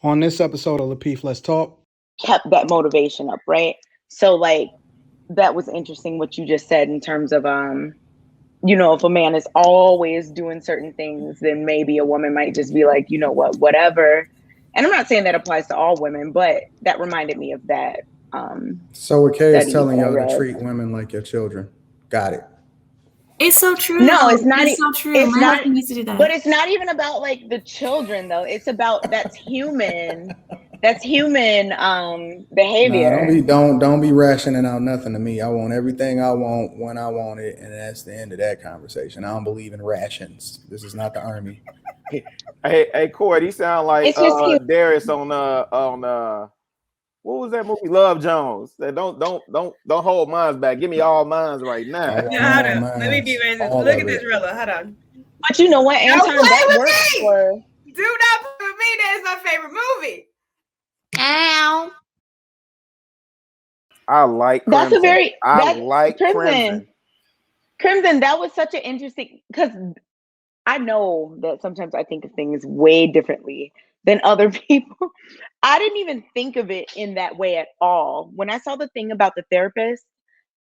On this episode of Lapeef, Let's Talk. Kept that motivation up, right? So like that was interesting what you just said in terms of if a man is always doing certain things, then maybe a woman might just be like, you know what, whatever. And I'm not saying that applies to all women, but that reminded me of that So what Kay is study telling that I y'all to read. treat women like your children. Got it. It's so true. No, it's not. It's so true. It's My not. husband used to do that. But it's not even about like the children, though. It's about that's human. That's human Nah, behavior. don't be rationing out nothing to me. I want everything I want when I want it, and that's the end of that conversation. I don't believe in rations. This is not the army. Hey, Corey, he sound like It's just human. Darius on what was that movie? Love Jones. That don't hold mines back. Give me all mines right now. Yeah, hold on. Let me be racist. Look at this Rilla. Hold on. But you know what, Anton, that works for. Do not play with me. That is my favorite movie. Ow. I like Crimson. That's a very. I like Crimson. Crimson. That was such an interesting because I know that sometimes I think of things way differently than other people. I didn't even think of it in that way at all. When I saw the thing about the therapist,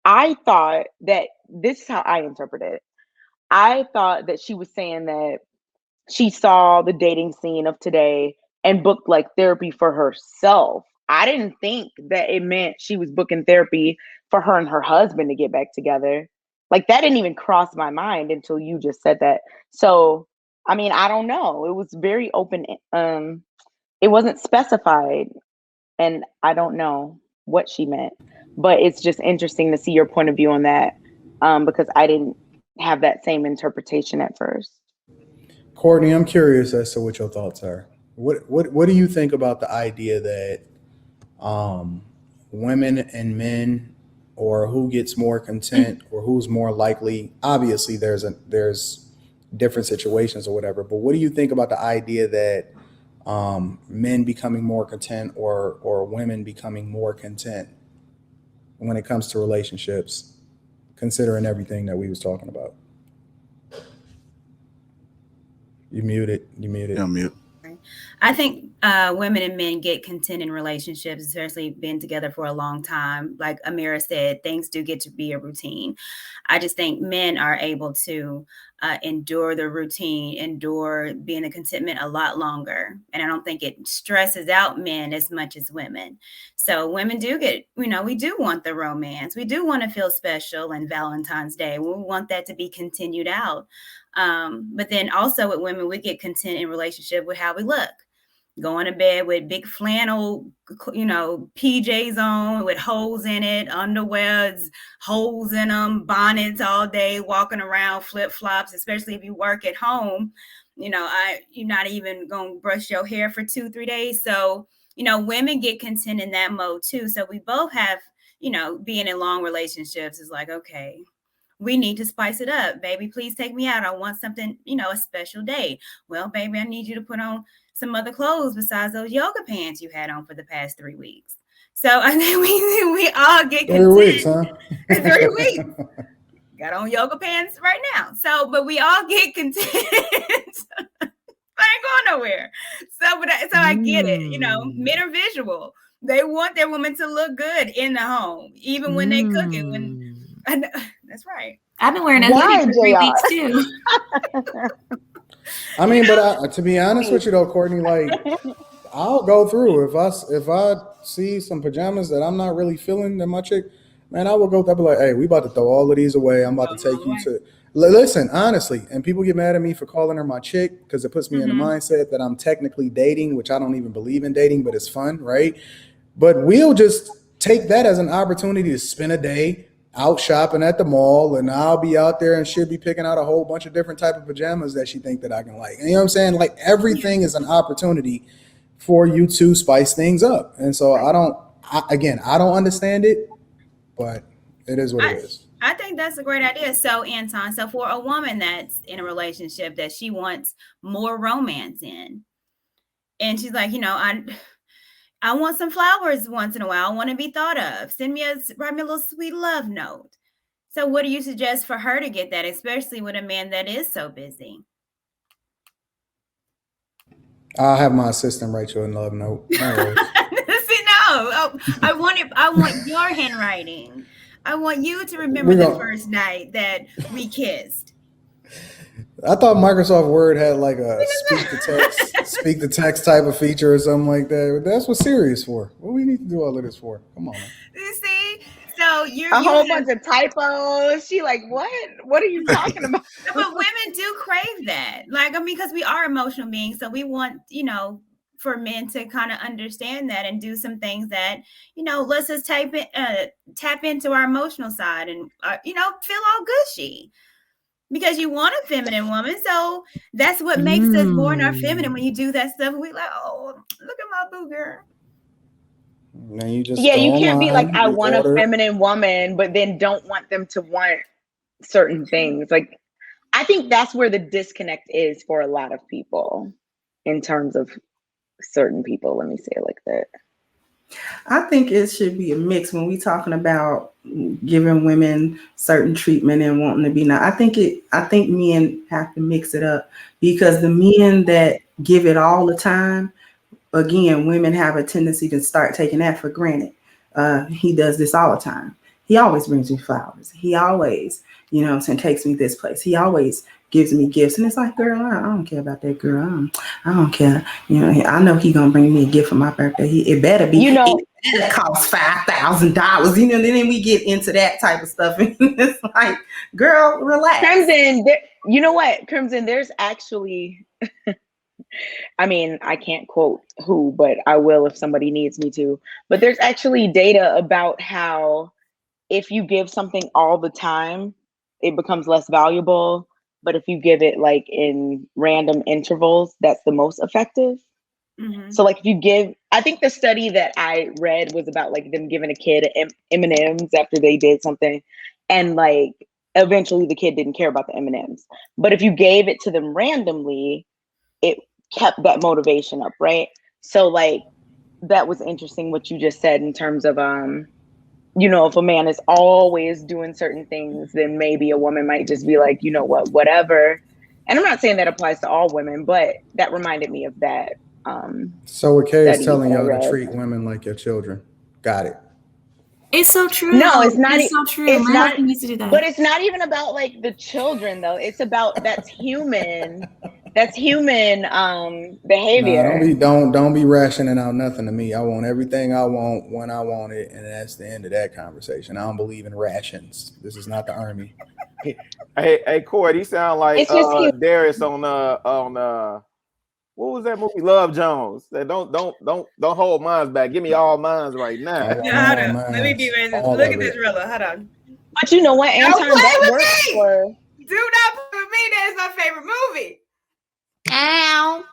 I thought that this is how I interpreted it. I thought that she was saying that she saw the dating scene of today and booked like therapy for herself. I didn't think that it meant she was booking therapy for her and her husband to get back together. Like that didn't even cross my mind until you just said that. So, I mean, I don't know. It was very open. It wasn't specified, and I don't know what she meant. But it's just interesting to see your point of view on that, because I didn't have that same interpretation at first. Courtney, I'm curious as to what your thoughts are. What do you think about the idea that women and men, or who gets more content, or who's more likely? Obviously, there's different situations or whatever. But what do you think about the idea that men becoming more content, or women becoming more content when it comes to relationships, considering everything that we was talking about? You muted. Yeah, I'm mute. I think women and men get content in relationships, especially been together for a long time. Like Amira said, things do get to be a routine. I just think men are able to endure the routine, endure being in contentment a lot longer. And I don't think it stresses out men as much as women. So women do get, we do want the romance. We do want to feel special and Valentine's Day. We want that to be continued out. But then also with women, we get content in relationship with how we look. Going to bed with big flannel, PJs on with holes in it, underwears, holes in them, bonnets all day, walking around, flip-flops, especially if you work at home. You're not even going to brush your hair for 2-3 days. So, women get content in that mode too. So we both have, being in long relationships is like, okay, we need to spice it up. Baby, please take me out. I want something, a special day. Well, baby, I need you to put on some other clothes besides those yoga pants you had on for the past 3 weeks. So I think we all get content. 3 weeks, huh? 3 weeks. Got on yoga pants right now. So, but we all get content. I ain't going nowhere. So I get it. Men are visual. They want their woman to look good in the home, even when they cooking. That's right. I've been wearing a hoodie for 3 weeks too. I mean, but to be honest with you though, Courtney, like I'll go through if I see some pajamas that I'm not really feeling that my chick, man, I will go. I'll be like, hey, we about to throw all of these away. I'm about to take you to. Listen, honestly, and people get mad at me for calling her my chick because it puts me in the mindset that I'm technically dating, which I don't even believe in dating, but it's fun, right? But we'll just take that as an opportunity to spend a day out shopping at the mall, and I'll be out there and she'll be picking out a whole bunch of different type of pajamas that she think that I can like. And you know what I'm saying? Like everything is an opportunity for you to spice things up. And so I don't understand it, but it is what it is. I think that's a great idea. So Anton, so for a woman that's in a relationship that she wants more romance in, and she's like, I want some flowers once in a while. I want to be thought of. Write me a little sweet love note. So what do you suggest for her to get that, especially with a man that is so busy? I'll have my assistant write you a love note. No worries. See, no, I want your handwriting. I want you to remember the first night that we kissed. I thought Microsoft Word had like a speak to text type of feature or something like that. That's what Siri is for. What do we need to do all of this for? Come on. You see? So you're a whole bunch of typos. She like, what? What are you talking about? But women do crave that. Like, I mean, because we are emotional beings. So we want, for men to kind of understand that and do some things that, lets us tap into our emotional side and, feel all gushy. Because you want a feminine woman. So that's what makes us born our feminine. When you do that stuff, we like, oh, look at my boo girl. And you just you can't be like, I want a feminine woman, but then don't want them to want certain things. Like, I think that's where the disconnect is for a lot of people in terms of certain people. Let me say it like that. I think it should be a mix when we're talking about giving women certain treatment and wanting to be nice. I think men have to mix it up, because the men that give it all the time, again, women have a tendency to start taking that for granted. He does this all the time. He always brings me flowers. He always, takes me this place. He always gives me gifts. And it's like, girl, I don't care about that girl. I don't care. I know he gonna bring me a gift for my birthday. It better be, it costs $5,000. And then we get into that type of stuff. And it's like, girl, relax. Crimson, you know what, Crimson, there's actually, I mean, I can't quote who, but I will if somebody needs me to. But there's actually data about how if you give something all the time, it becomes less valuable. But if you give it like in random intervals, that's the most effective. Mm-hmm. So like if you give, I think the study that I read was about like them giving a kid M&Ms after they did something. And like eventually the kid didn't care about the M&Ms. But if you gave it to them randomly, it kept that motivation up, right? So like that was interesting what you just said in terms of if a man is always doing certain things, then maybe a woman might just be like, you know what, whatever. And I'm not saying that applies to all women, but that reminded me of that. So what Kay is telling y'all to treat women like your children. Got it. It's so true. No, it's not. It's so true. It's My not, husband used to do that. But it's not even about like the children though. It's about that's human. That's human behavior. Nah, don't be rationing out nothing to me. I want everything I want when I want it, and that's the end of that conversation. I don't believe in rations. This is not the army. Hey, Corey, you sound like Darius on what was that movie? Love Jones. That don't hold mines back. Give me all mines right now. Hold on. Let me be racist. Look at this Rilla. Hold on. But you know what, Anton, that works for. Do not put me. That's my favorite movie. Ow.